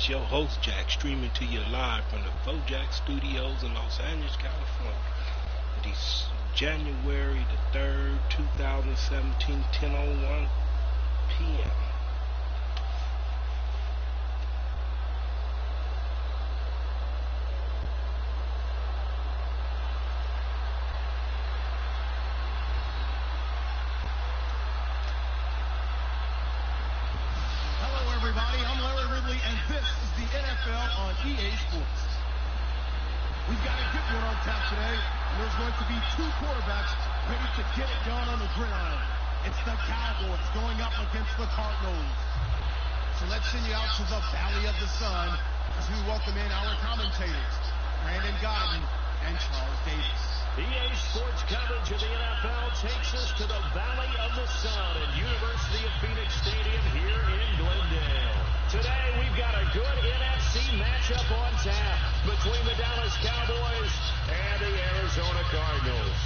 is your host, Jack, streaming to you live from the Fourjacs Studios in Los Angeles, California. It is January the 3rd, 2017, 10:01 p.m. On EA Sports. We've got a good one on tap today, and there's going to be two quarterbacks ready to get it done on the gridiron. It's the Cowboys going up against the Cardinals. So let's send you out to the Valley of the Sun as we welcome in our commentators, Brandon Godden and Charles Davis. EA Sports coverage of the NFL takes us to the Valley of the Sun at University of Phoenix Stadium here in Glendale. Today, we've got a good NFC matchup on tap between the Dallas Cowboys and the Arizona Cardinals.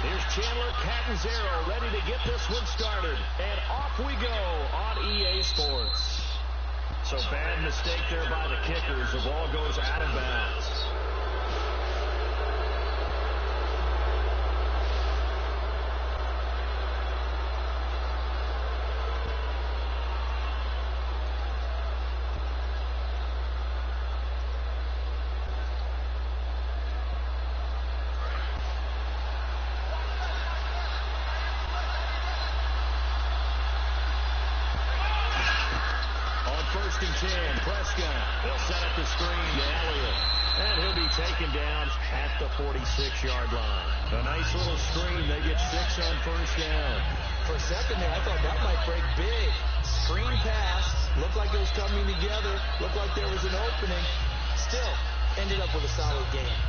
Here's Chandler Catanzaro ready to get this one started. And off we go on EA Sports. So bad mistake there by the kickers. The ball goes out of bounds. First and 10, Prescott. They'll set up the screen to Elliott. And he'll be taken down at the 46-yard line. A nice little screen. They get 6 on first down. For a second there, I thought that might break big. Screen pass. Looked like it was coming together. Looked like there was an opening. Still, ended up with a solid game.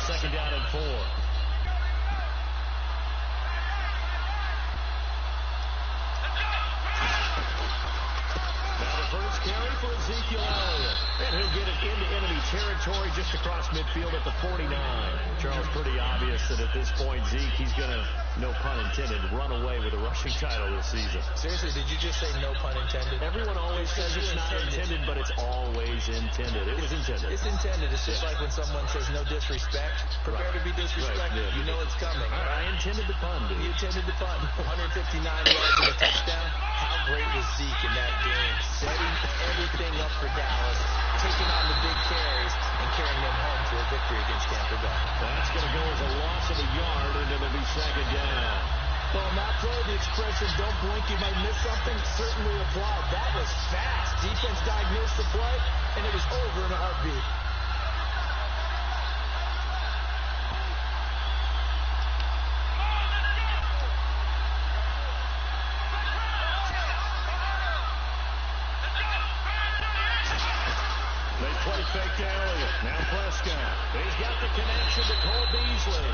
Second down and 4. First carry for Ezekiel Elliott. And he'll get it into enemy territory just across midfield at the 49. Charles, pretty obvious that at this point, Zeke, he's going to, no pun intended, run away with a rushing title this season. Seriously, did you just say no pun intended? Everyone always says it's not intended, but it's always intended. It was intended. It's intended. It's just like when someone says no disrespect. Prepare to be disrespected. You know it's coming. I intended the pun, dude. You intended the pun. 159 yards and a touchdown. How great was Zeke in that game? Setting everything up for Dallas, taking on the big carries, and carrying them home to a victory against Tampa Bay. That's going to go as a loss of a yard, and it'll be second down. Well, on that play, the expression, don't blink, you might miss something, certainly applied. That was fast. Defense diagnosed the play, and it was over in a heartbeat. Play fake to Elliott. Now Prescott. He's got the connection to Cole Beasley.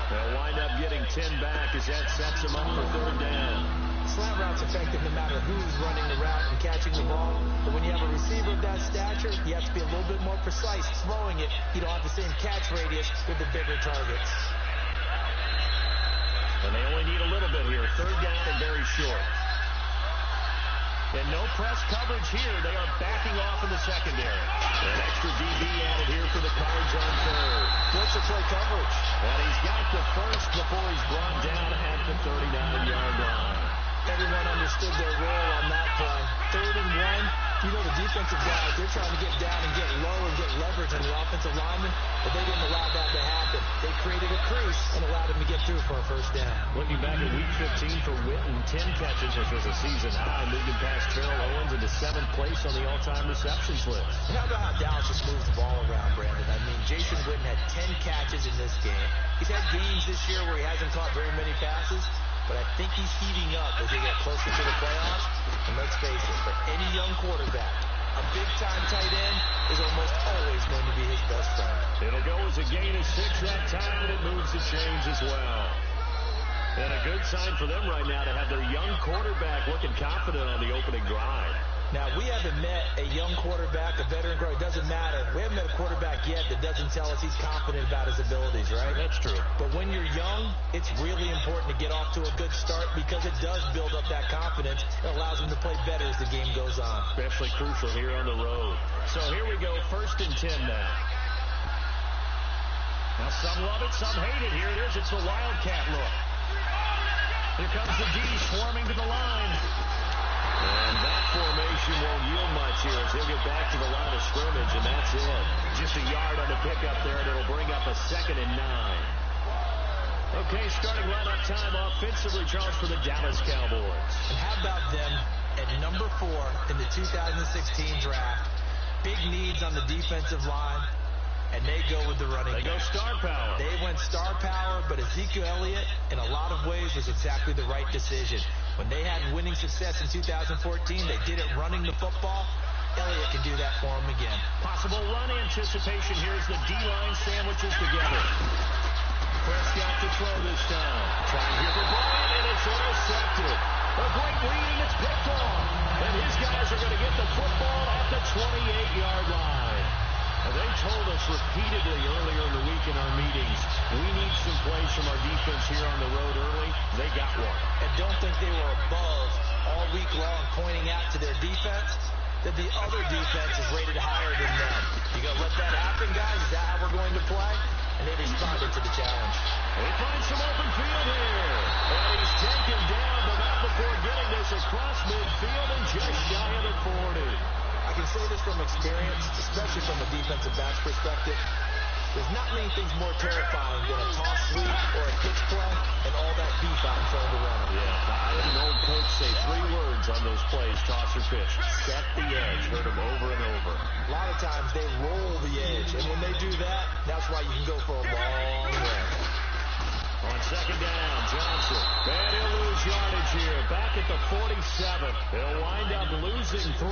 They'll wind up getting 10 back as that sets him up for third down. Slant route's effective no matter who's running the route and catching the ball. But when you have a receiver of that stature, you have to be a little bit more precise throwing it. You don't have the same catch radius with the bigger targets. And they only need a little bit here. Third down and very short. And no press coverage here. They are backing off in the secondary. An extra DB added here for the Cards on third. What's the play coverage? And he's got the first before he's brought down at the 39-yard line. Everyone understood their role on that play. 3rd and 1. You know the defensive guys, they're trying to get down and get low and get leverage on the offensive lineman, but they didn't allow that to happen. They created a crease and allowed him to get through for a first down. Looking back at Week 15 for Witten, 10 catches, which was a season high, moving past Terrell Owens into 7th place on the all-time receptions list. And how about how Dallas just moves the ball around, Brandon? I mean, Jason Witten had 10 catches in this game. He's had games this year where he hasn't caught very many passes, but I think he's heating up as they get closer to the playoffs. And let's face it, for any young quarterback, a big-time tight end is almost always going to be his best friend. It'll go as a gain of 6 that time, and it moves the chains as well. And a good sign for them right now to have their young quarterback looking confident on the opening drive. Now, we haven't met a young quarterback, a veteran quarterback. It doesn't matter. We haven't met a quarterback yet that doesn't tell us he's confident about his abilities, right? That's true. But when you're young, it's really important to get off to a good start because it does build up that confidence. It allows him to play better as the game goes on. Especially crucial here on the road. So here we go, 1st and 10 now. Now, some love it, some hate it. Here it is. It's the Wildcat look. Here comes the D swarming to the line. And that formation won't yield much here as he'll get back to the line of scrimmage, and that's it. Just a yard on the pickup there, and it'll bring up a 2nd and 9. Okay, starting lineup time offensively, Charles, for the Dallas Cowboys. And how about them at number 4 in the 2016 draft? Big needs on the defensive line, and they go with the running They back. go star power. They went star power, but Ezekiel Elliott, in a lot of ways, was exactly the right decision. When they had winning success in 2014, they did it running the football. Elliott can do that for them again. Possible run anticipation. Here's the D-line sandwiches together. Prescott to throw this time. Trying here for Bryant, and it's intercepted. A great read, and it's picked off. And his guys are going to get the football at the 28-yard line. They told us repeatedly earlier in the week in our meetings, we need some plays from our defense here on the road early. They got one. And don't think they were above all week long pointing out to their defense that the other defense is rated higher than them. You going to let that happen, guys? Is that how we're going to play? And they responded to the challenge. He finds some open field here. And he's taken down, but not before getting this across midfield and just shy of the 40. I can say this from experience, especially from a defensive back's perspective. There's not many things more terrifying than a toss sweep or a pitch play and all that beef out in front of the runner. Yeah, I heard an old coach say 3 words on those plays, toss or pitch. Set the edge. Heard them over and over. A lot of times they roll the edge, and when they do that, that's why you can go for a long way. On 2nd down, Johnson. And he'll lose yardage here. Back at the 47. He'll wind up losing 3.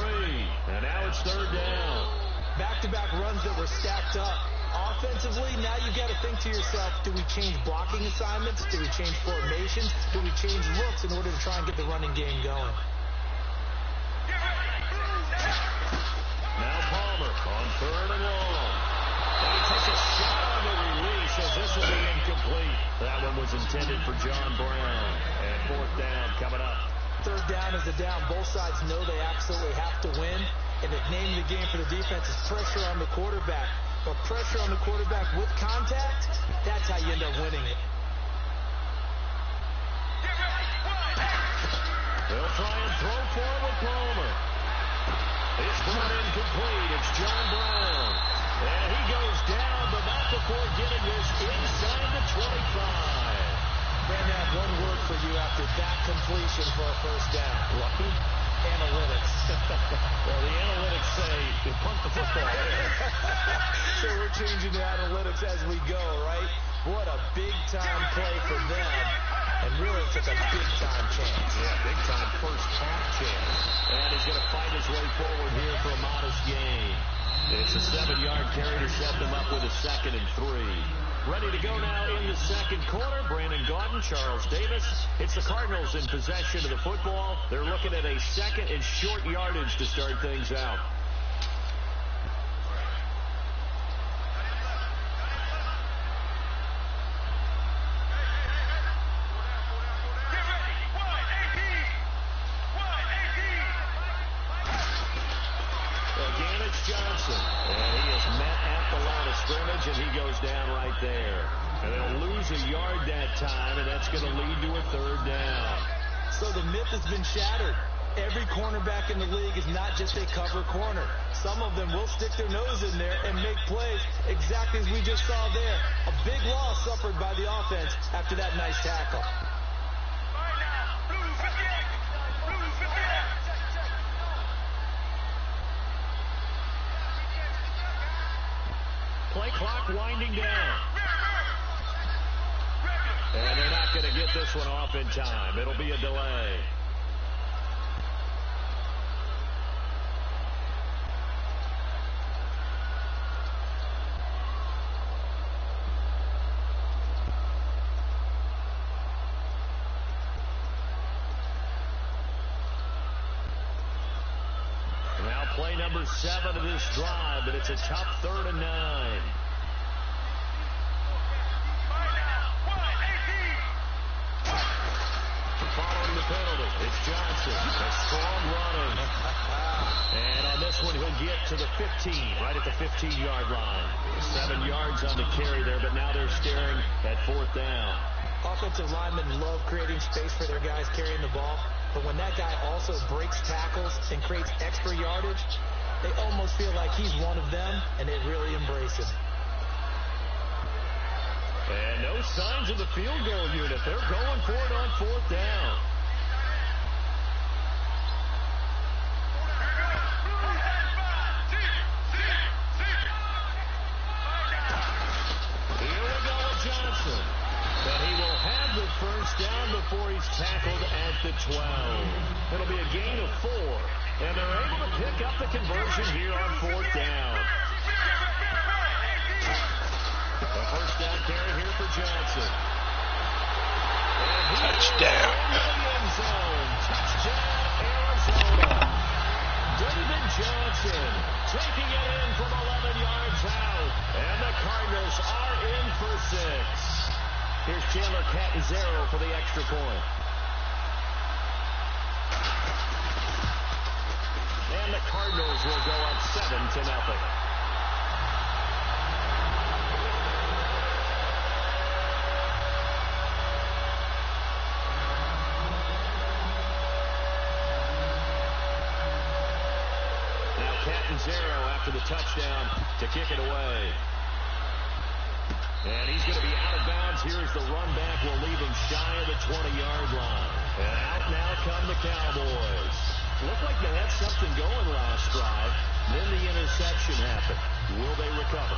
And now it's 3rd down. Back-to-back runs that were stacked up. Offensively, now you got to think to yourself, do we change blocking assignments? Do we change formations? Do we change looks in order to try and get the running game going? Now Palmer on 3rd and long. And he takes a shot on the release as this will be incomplete. That one was intended for John Brown. And 4th down coming up. 3rd down is the down. Both sides know they absolutely have to win. And the name of the game for the defense is pressure on the quarterback. But pressure on the quarterback with contact, that's how you end up winning it. They'll try and throw forward Palmer. It's brought incomplete. It's John Brown. And he goes down, but not before getting this inside the 25. Brandon, I have one word for you after that completion for a 1st down. Lucky? Analytics. Well, the analytics say you punt the football there. So we're changing the analytics as we go, right? What a big-time play for them. And really took a big-time chance. Yeah, big-time first half chance. And he's going to fight his way forward here for a modest gain. It's a 7-yard carry to set them up with a 2nd and 3. Ready to go now in the 2nd quarter. Brandon Gaudin, Charles Davis. It's the Cardinals in possession of the football. They're looking at a 2nd and short yardage to start things out. Again, it's Johnson. And he is met at the line of scrimmage, and he goes down right there. And they'll lose a yard that time, and that's going to lead to a 3rd down. So the myth has been shattered. Every cornerback in the league is not just a cover corner. Some of them will stick their nose in there and make plays exactly as we just saw there. A big loss suffered by the offense after that nice tackle. Play clock winding down. And they're not going to get this one off in time. It'll be a delay. number 7 of this drive, but it's a tough 3rd and 9. Following the penalty, it's Johnson. A strong running. And on this one, he'll get to the 15, right at the 15-yard line. 7 yards on the carry there, but now they're staring at 4th down. Offensive linemen love creating space for their guys carrying the ball, but when that guy also breaks tackles and creates extra yardage, they almost feel like he's one of them, and they really embrace him. And no signs of the field goal unit. They're going for it on 4th down. Here we go with Johnson. But he will have the 1st down before he's tackled at the 12. It'll be a gain of 4. And they're able to pick up the conversion here on 4th down. A 1st down carry here for Johnson. And touchdown. Touchdown, Arizona. David Johnson taking it in from 11 yards out. And the Cardinals are in for 6. Here's Chandler Catanzaro for the extra point. And the Cardinals will go up 7-0. Catanzaro after the touchdown to kick it away. And he's going to be out of bounds. Here's the run back. Will leave him shy of the 20-yard line. And out now come the Cowboys. Looked like they had something going last drive. Then the interception happened. Will they recover?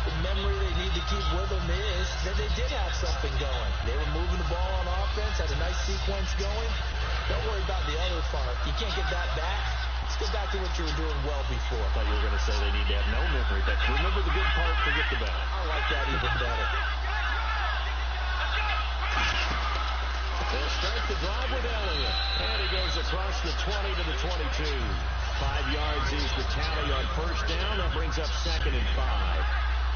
The memory they need to keep with them is that they did have something going. They were moving the ball on offense, had a nice sequence going. Don't worry about the other part. You can't get that back. Let's go back to what you were doing well before. I thought you were going to say they need to have no memory, but remember the good part, forget the bad. I like that even better. They'll start the drive with Elliott, and he goes across the 20 to the 22. 5 yards is the tally on 1st down. That brings up 2nd and 5.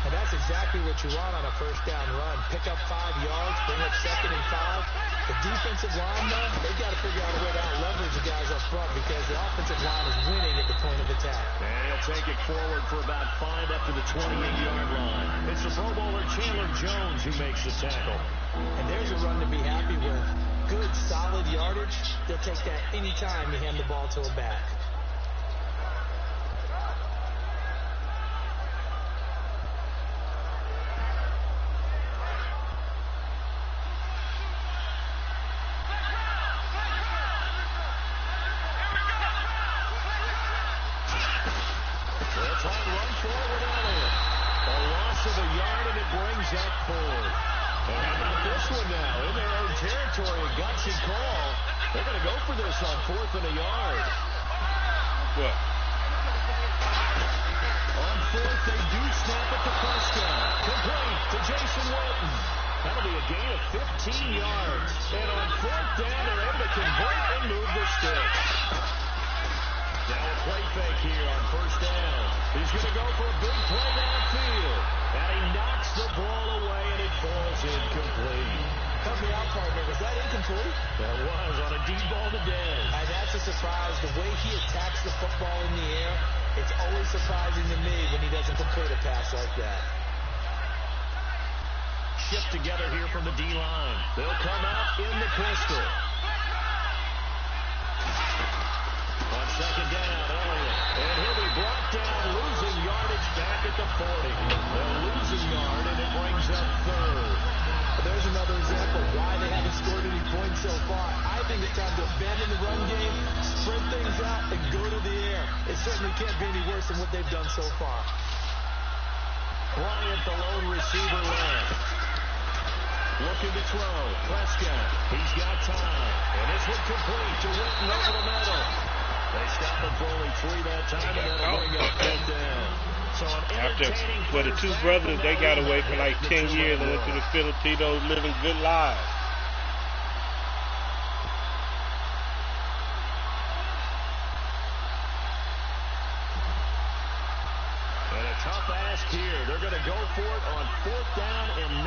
And that's exactly what you want on a 1st down run. Pick up 5 yards, bring up 2nd and 5. The defensive line, though, they've got to figure out a way to out-leverage the guys up front because the offensive line is winning at the point of attack. And he'll take it forward for about 5 up to the 28-yard line. It's the Pro Bowler Chandler Jones who makes the tackle. And there's a run to be happy with. Good, solid yardage. They'll take that any time you hand the ball to a back. They're going to go for this on 4th and a yard. What? On 4th, they do snap it to Prescott. Complete to Jason Witten. That'll be a gain of 15 yards. And on 4th down, they're able to convert and move the sticks. Now a play fake here on 1st down. He's going to go for a big play downfield. And he knocks the ball away, and it falls incomplete. Help me out, partner. Was that incomplete? That was on a deep ball to Dez. That's a surprise. The way he attacks the football in the air, it's always surprising to me when he doesn't complete a pass like that. Shift together here from the D-line. They'll come out in the pistol. On 2nd down, Elliott. And he'll be brought down, losing yardage back at the 40. They'll lose a yard, and it brings up 3rd. There's another example of why they haven't scored any points so far. I think it's time to abandon the run game, spread things out, and go to the air. It certainly can't be any worse than what they've done so far. Bryant, the lone receiver left. Looking to throw. Prescott, he's got time. And this one complete to Witten over the middle. They stop him for only 3 that time, and that'll bring up 5th down. So after, the 2 brothers, they got away for like 10 years and went to the Filipinos living good lives. tough ask here. They're going to go for it on 4th down and 9.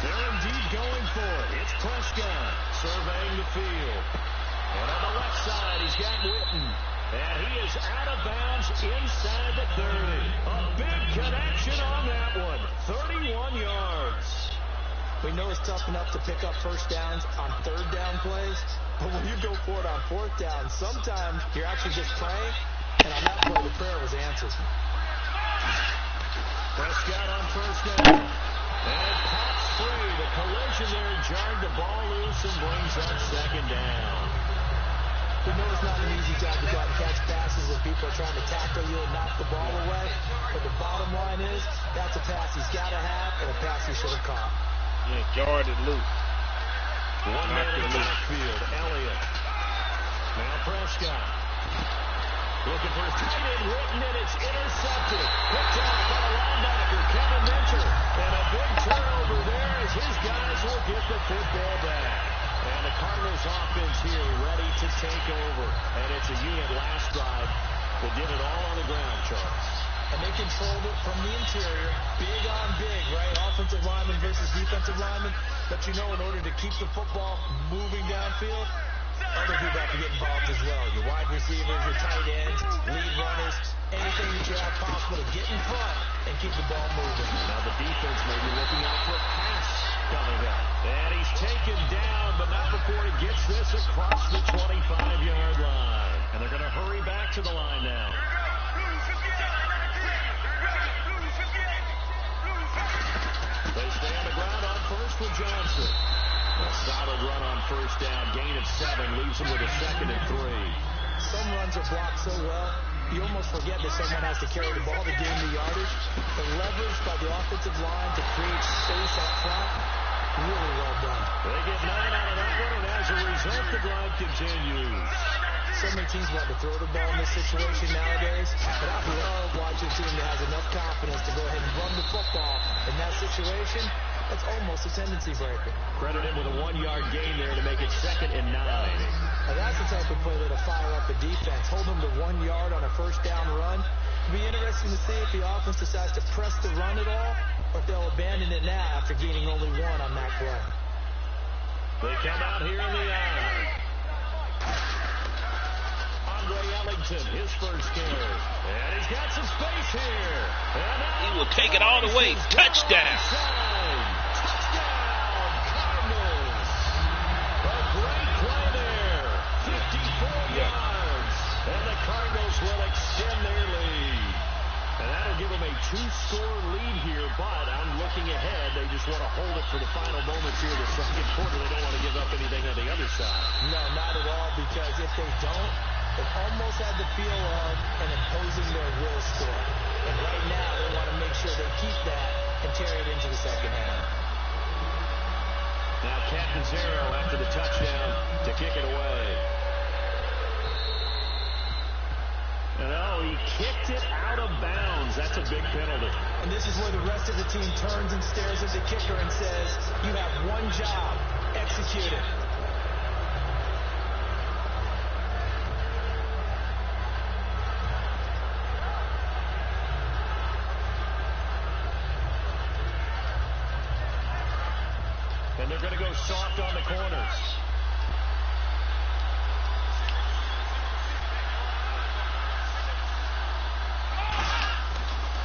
They're indeed going for it. It's Prescott surveying the field. And on the left side, he's got Witten. And he is out of bounds inside the 30. A big connection on that one. 31 yards. We know it's tough enough to pick up first downs on 3rd down plays, but when you go for it on 4th down, sometimes you're actually just praying, and on that play, the prayer was answered. Prescott on 1st down. And pops free. The collision there jarred the ball loose and brings up 2nd down. We know it's not an easy job to go out and catch passes when people are trying to tackle you and knock the ball away, but the bottom line is that's a pass he's got to have and a pass he should have caught. Yeah, jarred it loose. One man in the backfield, Elliott. Now Prescott. Looking for a tight end, Witten, and it's intercepted. Picked off by the linebacker, Kevin Minter. And a big turnover there as his guys will get the football back. And the Cardinals offense here ready to take over. And it's a unit last drive that did it all on the ground, Charles. And they controlled it from the interior, big on big, right? Offensive lineman versus defensive lineman. But you know, in order to keep the football moving downfield, other people have to get involved as well. Your wide receivers, your tight ends, lead runners, anything that you have possible to get in front and keep the ball moving. Now the defense may be looking out for a pass coming up. And he's taken down, but not before he gets this across the 25-yard line. And they're going to hurry back to the line now. They stay on the ground on first with Johnson. A solid run on 1st down. Gain of 7 leaves him with a 2nd and 3. Some runs are blocked so well, you almost forget that someone has to carry the ball to gain the yardage. The leverage by the offensive line to create space up front, really well done. They get 9 out of that one, and as a result, the drive continues. So many teams want to throw the ball in this situation nowadays, but I love watching a team that has enough confidence to go ahead and run the football in that situation. That's almost a tendency breaker. Credit him with a 1-yard gain there to make it 2nd and 9. Now that's the type of play that'll fire up the defense. Hold them to 1 yard on a 1st down run. It'll be interesting to see if the offense decides to press the run at all, or if they'll abandon it now after gaining only 1 on that play. They come out here in the eye. Ellington, his first carry. And he's got some space here. He will take it all the way. Touchdown. Touchdown, Cardinals. A great play there. 54 yards. And the Cardinals will extend their lead. And that'll give them a 2-score lead here, but I'm looking ahead. They just want to hold it for the final moments here in the 2nd quarter. They don't want to give up anything on the other side. No, not at all, because if they don't, it almost had the feel of an imposing their will score. And right now, they want to make sure they keep that and carry it into the 2nd half. Now Catanzaro after the touchdown to kick it away. No, he kicked it out of bounds. That's a big penalty. And this is where the rest of the team turns and stares at the kicker and says, you have one job, execute it. And they're going to go soft on the corners.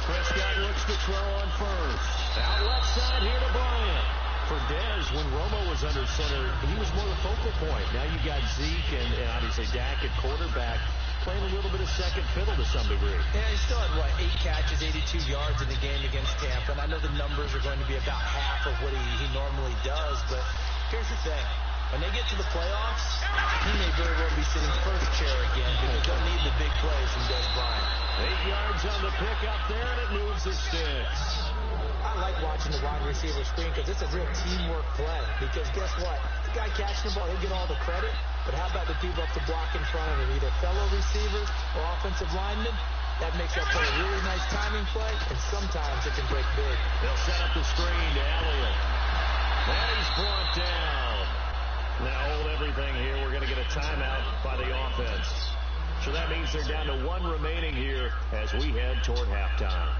Prescott looks to throw on first. Out left side here to Bryant. For Dez, when Romo was under center, he was more the focal point. Now you got Zeke and obviously Dak at quarterback playing a little bit of second fiddle to some degree. Yeah, he still had, 8 catches, 82 yards in the game against Tampa. And I know the numbers are going to be about half of what he normally does, but here's the thing. When they get to the playoffs, he may very well be sitting first chair again because they'll need the big plays from Dez Bryant. 8 yards on the pick up there, and it moves the sticks. I like watching the wide receiver screen because it's a real teamwork play. Because guess what? The guy catching the ball, he'll get all the credit. But how about the people up to block in front of him, either fellow receivers or offensive linemen? That makes that play a really nice timing play, and sometimes it can break big. They'll set up the screen to Elliott. And he's brought down. Now hold everything here. We're going to get a timeout by the offense. So that means they're down to 1 remaining here as we head toward halftime.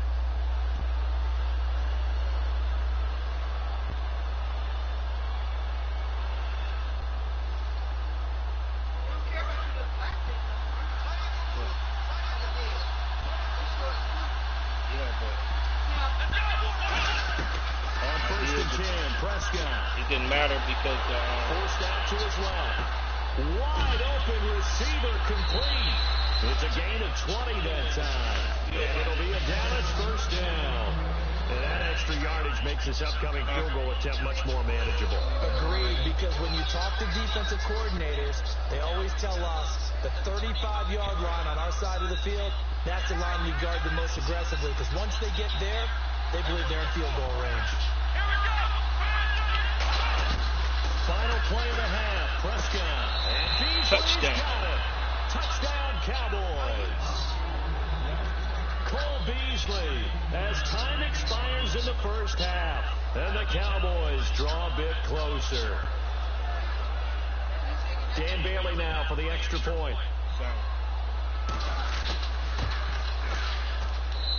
On 1st and 10, Prescott. It didn't matter because Forced out to his left. Wide open receiver complete. It's a gain of 20 that time. And it'll be a Dallas first down. And that extra yardage makes this upcoming field goal attempt much more manageable. Agreed, because when you talk to defensive coordinators, they always tell us the 35-yard line on our side of the field, that's the line we guard the most aggressively, because once they get there, they believe they're in field goal range. Final play of the half. Prescott. And Beasley's got it. Touchdown, Cowboys. Cole Beasley as time expires in the first half. And the Cowboys draw a bit closer. Dan Bailey now for the extra point.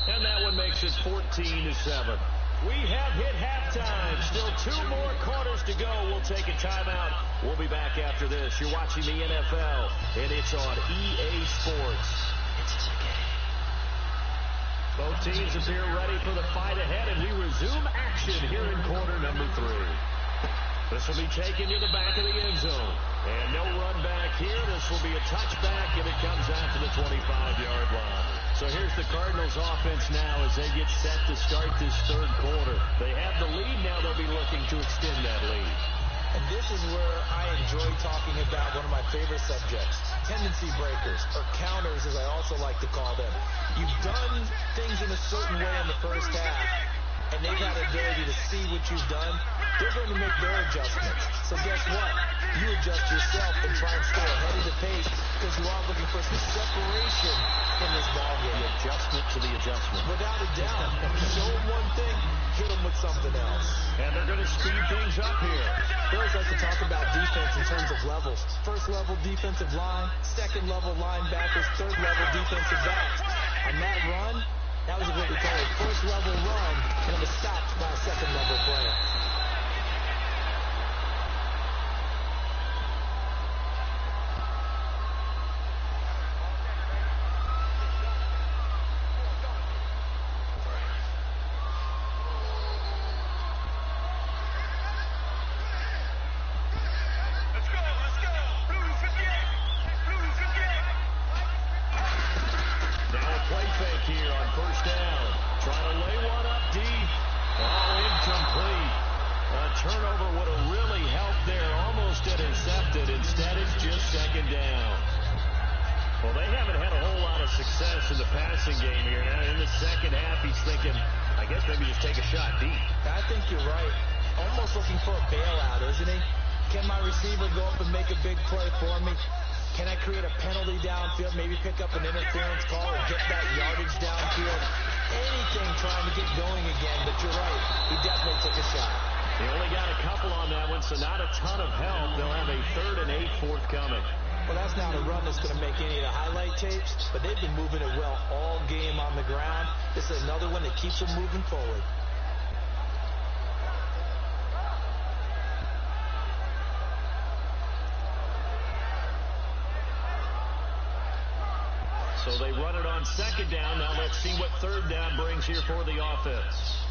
And that one makes it 14-7. We have hit halftime. Still 2 more quarters to go. We'll take a timeout. We'll be back after this. You're watching the NFL, and it's on EA Sports. It's a game. Both teams appear ready for the fight ahead, and we resume action here in quarter number 3. This will be taken to the back of the end zone. And no run back here. This will be a touchback, and it comes out to the 25-yard line. So here's the Cardinals offense now as they get set to start this 3rd quarter. They have the lead now. They'll be looking to extend that lead. And this is where I enjoy talking about one of my favorite subjects, tendency breakers, or counters as I also like to call them. You've done things in a certain way in the first half, and they've had the ability to see what you've done. They're going to make their adjustments. So guess what? You adjust yourself and try and stay ahead of the pace because you are looking for some separation in this ballgame. The adjustment to the adjustment. Without a doubt. Show them one thing, hit them with something else. And they're going to speed things up here. We always like to talk about defense in terms of levels. 1st level defensive line, 2nd level linebackers, 3rd level defensive backs. On that run, that was what we call a 1st level run, and it was stopped by a 2nd level play. Here on 1st down. Trying to lay one up deep. All incomplete. A turnover would have really helped there. Almost intercepted. Instead, it's just 2nd down. Well, they haven't had a whole lot of success in the passing game here. Now, in the 2nd half, he's thinking, I guess maybe just take a shot deep. I think you're right. Almost looking for a bailout, isn't he? Can my receiver go up and make a big play for me? Can I create a penalty downfield, maybe pick up an interference call or get that yardage downfield? Anything trying to get going again, but you're right. He definitely took a shot. They only got a couple on that one, so not a ton of help. They'll have a 3rd and 8 forthcoming. Well, that's not a run that's going to make any of the highlight tapes, but they've been moving it well all game on the ground. This is another one that keeps them moving forward. So they run it on 2nd down. Now let's see what 3rd down brings here for the offense.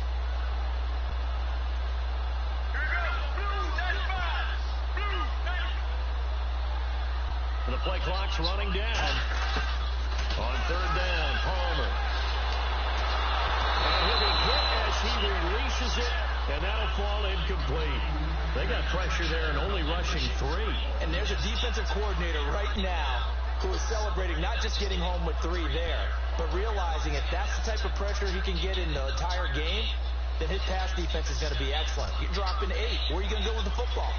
And the play clock's running down. On 3rd down, Palmer. And he'll be hit as he releases it, and that'll fall incomplete. They got pressure there and only rushing 3. And there's a defensive coordinator right now who is celebrating not just getting home with 3 there, but realizing if that's the type of pressure he can get in the entire game, then his pass defense is going to be excellent. You're dropping 8. Where are you going to go with the football?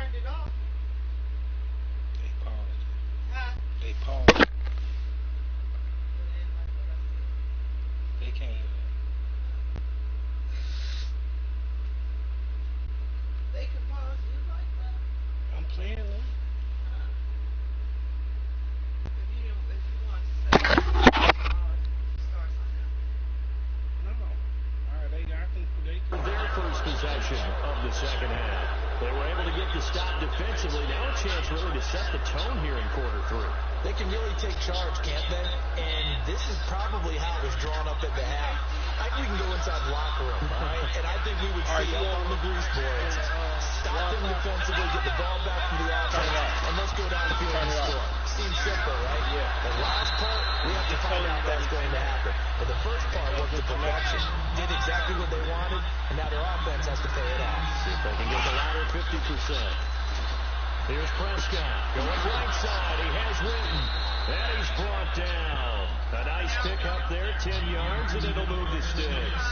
turned it off. They paused. Huh? They paused. They didn't like what I said. They can't hear that. They can pause you like that? I'm playing them. If you want to say pause, start something. No. Alright, they can. Their first possession of the second half. They were able to get the stop defensively. Now a chance really to set the tone here in quarter 3. They can really take charge, can't they? And this is probably how it was drawn up at the half. I think we can go inside the locker room, all right? And I think we would see up on the grease boards, stop them defensively, get the ball back from the offense, and let's go down the field and score. Seems simple, right? Yeah. The last part, we have to find out that's going to happen. But the first part was the perfection. Did exactly what they wanted, and now their offense has to pay it off. See if they can get the latter 50%. Here's Prescott going right side. He has Witten. And he's brought down. A nice pickup there, 10 yards, and it'll move the sticks.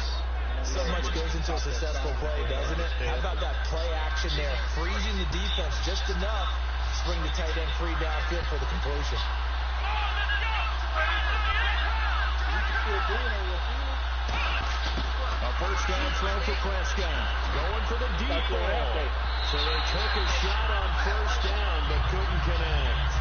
So much goes into a successful play, doesn't it? How about that play action there? Freezing the defense just enough to bring the tight end free downfield for the completion. A first down throw for Prescott. Going for the deep ball. So they took a shot on first down, but couldn't connect.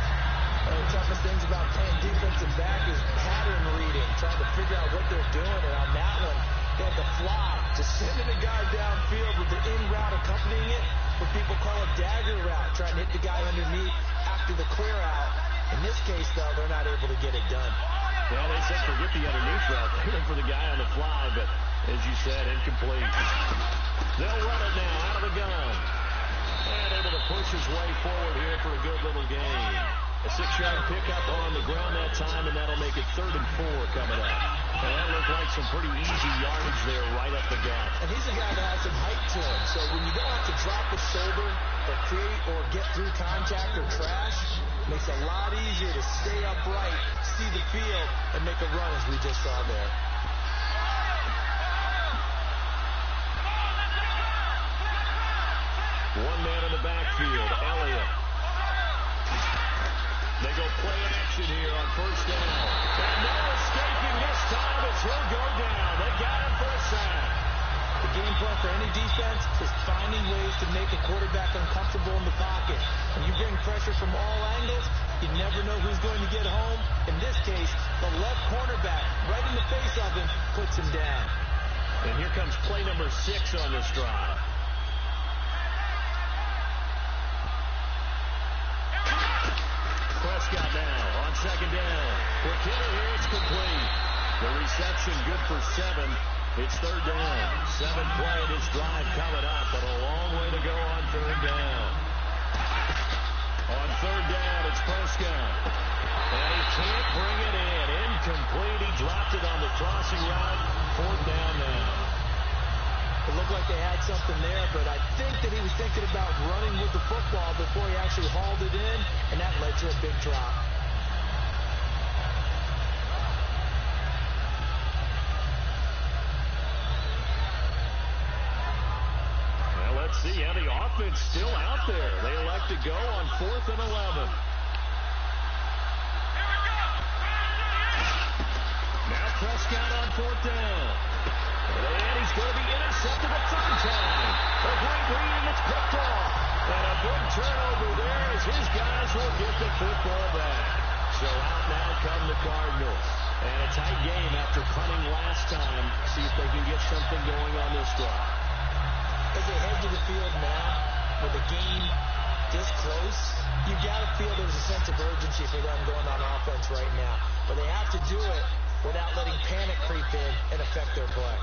One of the toughest things about playing defensive back is pattern reading, trying to figure out what they're doing. And on that one, they had to fly, just sending a guy downfield with the in route accompanying it, what people call a dagger route, trying to hit the guy underneath after the clear out. In this case, though, they're not able to get it done. Well, they said forget the underneath route. They went for the guy on the fly, but as you said, incomplete. They'll run it now out of the gun. And able to push his way forward here for a good little gain. A 6-yard pickup on the ground that time, and that'll make it 3rd and 4 coming up. And that looked like some pretty easy yardage there right up the gut. And he's a guy that has some height to him. So when you don't have to drop a shoulder or create or get through contact or trash, it makes it a lot easier to stay upright, see the field, and make a run as we just saw there. One man in the backfield, Elliott. They go play action here on first down. And no escaping this time as he'll go down. They got him for a sack. The game plan for any defense is finding ways to make a quarterback uncomfortable in the pocket. When you bring pressure from all angles, you never know who's going to get home. In this case, the left cornerback, right in the face of him, puts him down. And here comes play number 6 on this drive. Prescott now on second down. Quick hitter here, it's complete. The reception good for 7. It's 3rd down. 7th play of this drive coming up, but a long way to go on 3rd down. On 3rd down, it's Prescott. And he can't bring it in. Incomplete. He dropped it on the crossing route. 4th down now. It looked like they had something there, but I think that he was thinking about running with the football before he actually hauled it in, and that led to a big drop. Well, let's see. The offense still out there. They elect to go on 4th and 11. Now Prescott on 4th down. And he's going to be intercepted a 3rd time. A great read, and it's picked off. And a big turnover there as his guys will get the football back. So out now come the Cardinals. And a tight game after punting last time. See if they can get something going on this drive. As they head to the field now, with the game this close, you've got to feel there's a sense of urgency for them going on offense right now. But they have to do it without letting panic creep in and affect their play.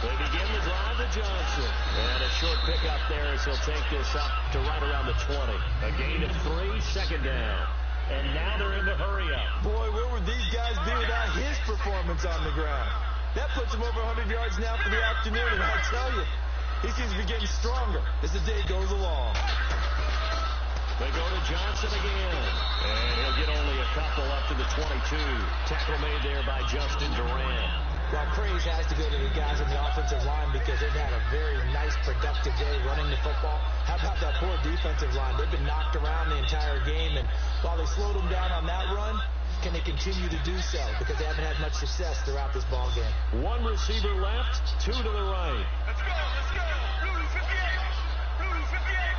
They begin the drive to Johnson. And a short pickup there as he'll take this up to right around the 20. A gain of 3, 2nd down. And now they're in the hurry-up. Boy, where would these guys be without his performance on the ground? That puts him over 100 yards now for the afternoon, and I tell you, he seems to be getting stronger as the day goes along. They go to Johnson again. And he'll get only a couple up to the 25. 2. Tackle made there by Justin Duran. Well, praise has to go to the guys on the offensive line because they've had a very nice, productive day running the football. How about that poor defensive line? They've been knocked around the entire game, and while they slowed them down on that run, can they continue to do so? Because they haven't had much success throughout this ball game. One receiver left, 2 to the right. Let's go, let's go. Blue 58. Blue 58.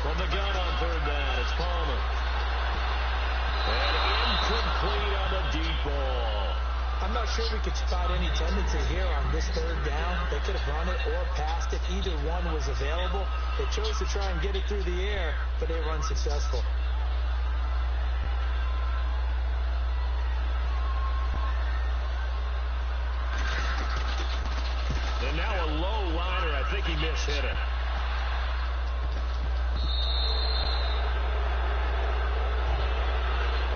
From the gun on 3rd down, it's Palmer. And incomplete on the deep ball. I'm not sure we could spot any tendency here on this 3rd down. They could have run it or passed it. Either one was available. They chose to try and get it through the air, but they were unsuccessful. And now a low liner. I think he mishit it.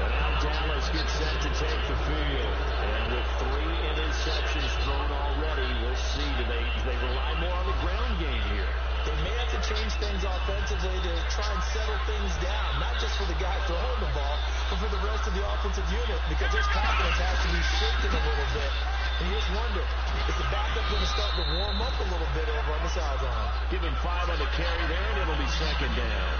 And now Dallas gets set to take the field. And with 3 interceptions thrown already, we'll see. Do they rely more on the ground game here? They may have to change things offensively to try and settle things down, not just for the guy throwing the ball, but for the rest of the offensive unit, because their confidence has to be shaken a little bit. And you just wonder, is the backup going to start to warm up a little bit over on the sideline? Give him 5 on the carry there, and it'll be 2nd down.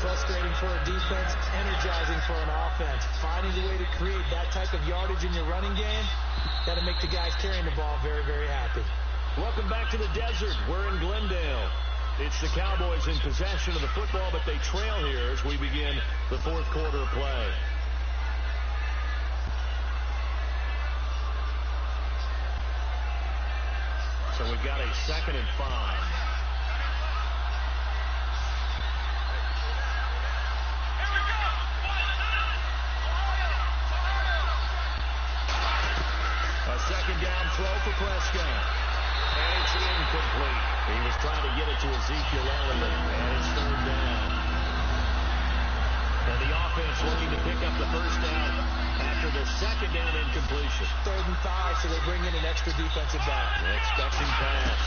Frustrating for a defense, energizing for an offense. Finding a way to create that type of yardage in your running game, got to make the guys carrying the ball very, very happy. Welcome back to the desert. We're in Glendale. It's the Cowboys in possession of the football, but they trail here as we begin the 4th quarter of play. So we've got a 2nd and 5. A 2nd down throw for Prescott. And it's incomplete. He was trying to get it to Ezekiel Elliott, and it's 3rd down. And the offense looking to pick up the 1st down after the 2nd down incompletion. 3rd and 5, so they bring in an extra defensive back. Expecting pass.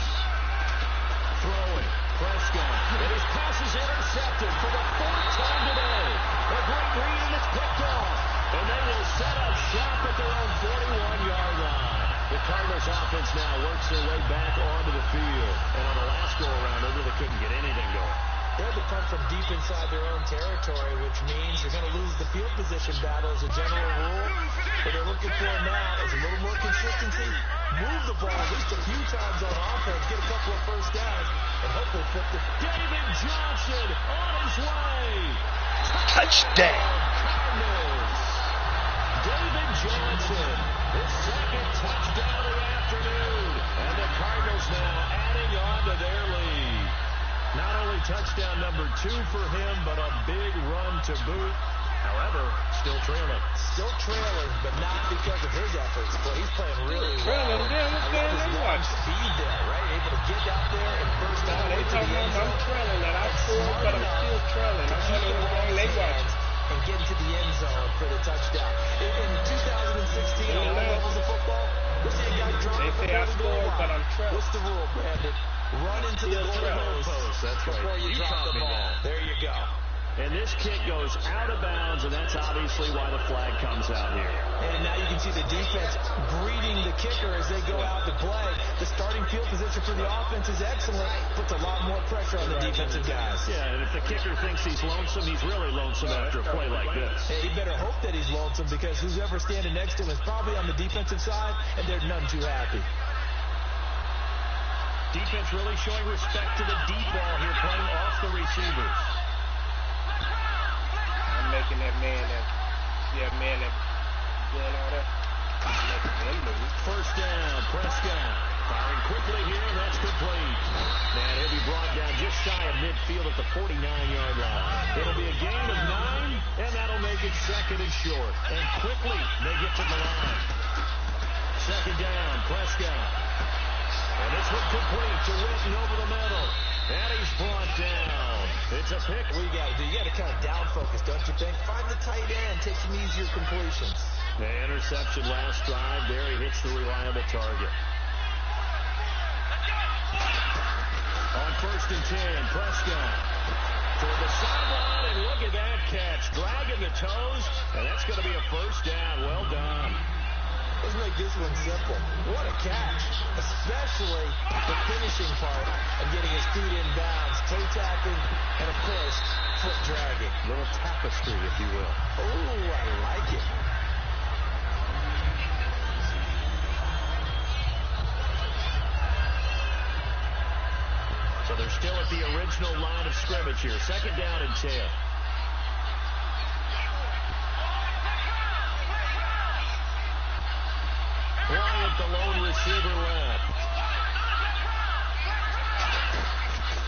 Throwing. Prescott. And his pass is intercepted for the 4th time today. A great read, and it's picked off. And they will set up shop at their own 41-yard line. The Cardinals offense now works their way back onto the field. And on the last go-around, they really couldn't get anything going. They had to punt from deep inside their own territory, which means you're going to lose the field position battle as a general rule. What they're looking for now is a little more consistency, move the ball at least a few times on offense, get a couple of 1st downs, and hopefully flip the... David Johnson on his way. Touchdown. Cardinals. David Johnson, his 2nd touchdown of the afternoon. And the Cardinals now adding on to their lead. Not only touchdown number 2 for him, but a big run to boot. However, still trailing. Still trailing, but not because of his efforts. But he's playing really well. I love his long speed there, right? Able to get out there and burst all the way to the end zone. I'm trailing, that I scored, but I'm still trailing. I'm running along, they watch. And get into the end zone for the touchdown. In 2016, on all levels of football, we're seeing guys drop They say I scored, but I'm trailing. What's the rule, Brandon? Run into the goalpost. That's right. Before you drop the ball. There you go. And this kick goes out of bounds, and that's obviously why the flag comes out here. And now you can see the defense greeting the kicker as they go out to play. The starting field position for the offense is excellent, puts a lot more pressure on the defensive guys. Yeah, and if the kicker thinks he's lonesome, he's really lonesome after a play like this. Hey, he better hope that he's lonesome, because who's ever standing next to him is probably on the defensive side, and they're none too happy. Defense really showing respect to the deep ball here, playing off the receivers. I'm making that man that doing all that. I'm making him move. 1st down, Prescott. Firing quickly here, and that's complete. And he'll be brought down just shy of midfield at the 49-yard line. It'll be a gain of 9, and that'll make it 2nd and short. And quickly, they get to the line. 2nd down, Prescott. And this one complete to Witten over the middle. And he's brought down. It's a pick. What you got to do? You got to kind of down focus, don't you think? Find the tight end, take some easier completions. The interception last drive there. He hits the reliable target. On 1st and 10, Prescott to the sideline, and look at that catch. toes, and that's going to be a first down. Well done. Let's make this one simple. What a catch, especially the finishing part of getting his feet in bounds, toe tapping, and of course, foot dragging. Little tapestry, if you will. Oh, I like it. So they're still at the original line of scrimmage here. Second down and 10. Bryant, the lone receiver left.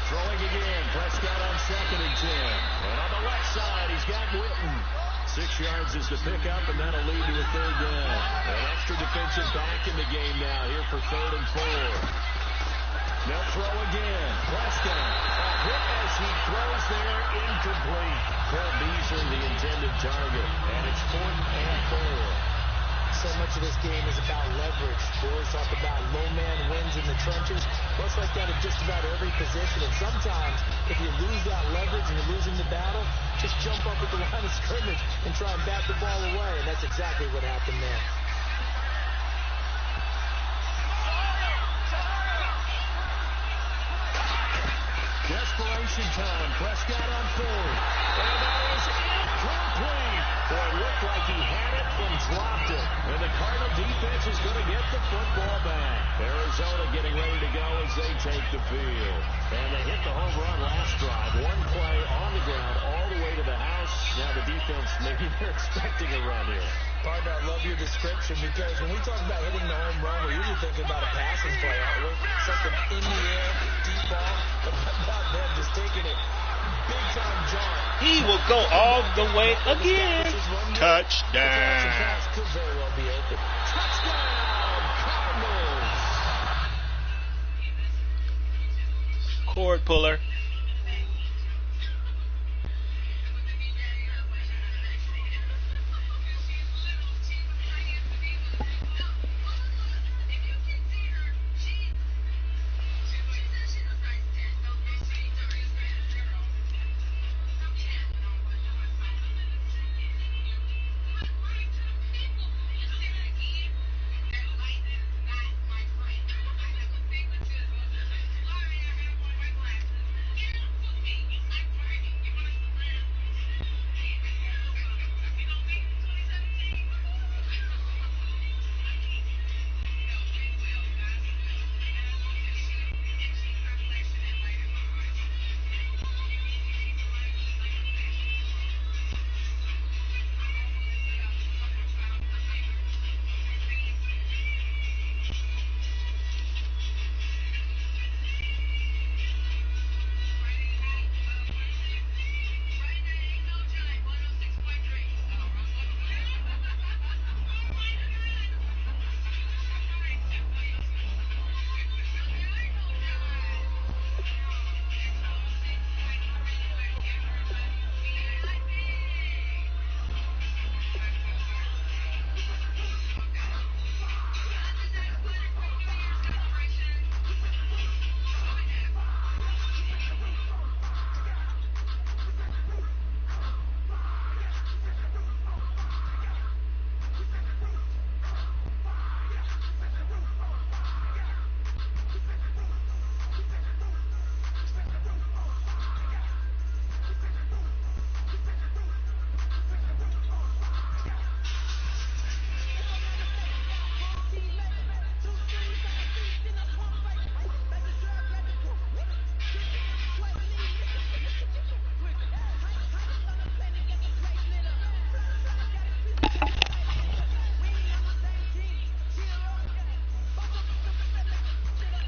Throwing again. Prescott on second and 10. And on the left side, he's got Witten. 6 yards is the pickup, and that'll lead to a third down. An extra defensive back in the game now here for 3rd and 4. They'll throw again. Prescott. A hit as he throws there. Incomplete. Cole Beasley, the intended target. And it's 4th and 4. So much of this game is about leverage. We always talk about low man wins in the trenches. Well, it's like that at just about every position. And sometimes, if you lose that leverage and you're losing the battle, just jump up at the line of scrimmage and try and bat the ball away. And that's exactly what happened there. Desperation time. Prescott on 4th. And that is incomplete. Boy, looked like he had it and dropped it. And the Cardinal defense is going to get the football back. Arizona getting ready to go as they take the field. And they hit the home run last drive. One play on the ground all the way to the house. Now the defense, maybe they're expecting a run here. Partner, I love your description because when we talk about hitting the home run, we're usually thinking about a passing play, aren't we? Something in the air, deep ball. But how about them just taking it big time jaunt? He will go all the way again. Touchdown. The pass could very well be open. Touchdown, Cardinals. Cord puller.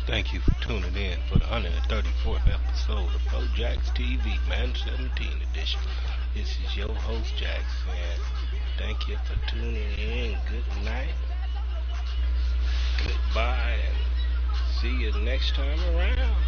Thank you for tuning in for the 134th episode of Fourjacs TV, Madden17 edition. This is your host, Jax, and thank you for tuning in. Good night, goodbye, and see you next time around.